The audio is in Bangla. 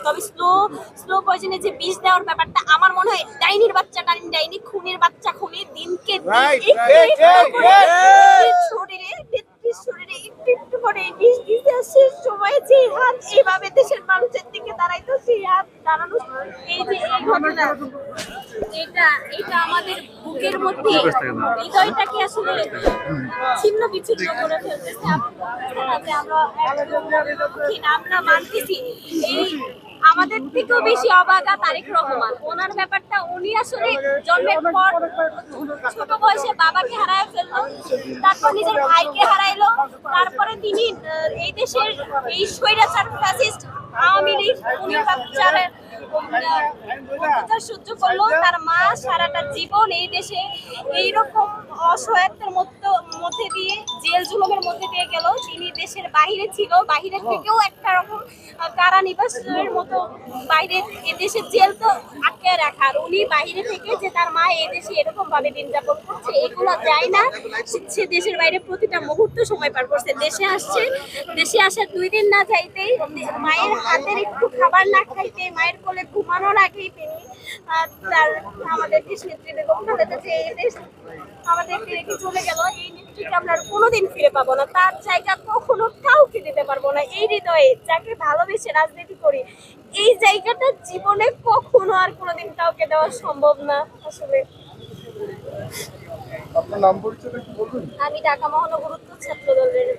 তবে স্লো স্লো পয়জনে যে বিষ দেওয়ার ব্যাপারটা আমার মনে হয় ডাইনির বাচ্চা ডাইনি, খুনির বাচ্চা খুনি, দিনকে দিন শরীরে শরীরে একটু একটু করে বিষ দিতে শেষ সময়ে যে হাত এইভাবে দেশের মানুষের দিকে দাঁড়াইতো, সেই হাত দাঁড়ানো, এই যে এই ঘটনা, এটা এটা আমাদের বুকের মধ্যে হৃদয়টাকে আসলে ছিন্ন বিচ্ছিন্ন করে ফেলতেছে। আমরা মানতেছি এই আমাদের থেকেও বেশি অবাগা তারেক রহমান। ওনার ব্যাপারটা, উনি আসলে জন্মের পর ছোট বয়সে বাবাকে হারায় ফেললো, তারপর নিজের ভাইকে হারাইলো, তারপরে তিনি এই দেশের এই স্বৈরাচার ফ্যাসিস্ট আওয়ামী লীগ অত্যাচার সহ্য করলো। তার মা সারাটা জীবন এই দেশে এইরকম অসহায়তার মধ্যে দিয়ে, জেল জুলুমের মধ্যে দিয়ে গেল। তিনি দেশের বাহিরে ছিল, বাহিরে থেকেও একটা রকম কারানিবাসের মতো বাইরে, এদেশের জেল তো আটকে রাখার, উনি বাহিরে থেকে যে তার মা এদেশে এরকম ভাবে দিন যাপন করছে এগুলো যায় না। সে দেশের বাইরে প্রতিটা মুহূর্ত সময় পার করছে। দেশে আসছে, দেশে আসার 2 দিন না যাইতেই, মায়ের হাতের একটু খাবার না খাইতে, মায়ের কোলে ঘুমানোর আগেই তিনি তার আমাদের দেশ নেত্রী বেগম খালেদা যে এই দেশ আমাদেরকে রেখে চলে গেল, এই নেত্রীকে আমরা কোনোদিন ফিরে পাবো না। তার জায়গা কখনো কাউকে দিতে পারবো না। এই হৃদয়ে যাকে ভালোবেসে রাজনীতি করি, এই জায়গাটা জীবনে কখনো আর কোনোদিন কাউকে দেওয়া সম্ভব না। আসলে আপনার নাম পরিচয়টা কি বলবেন? আমি ঢাকা মহানগর উত্তর ছাত্র দলের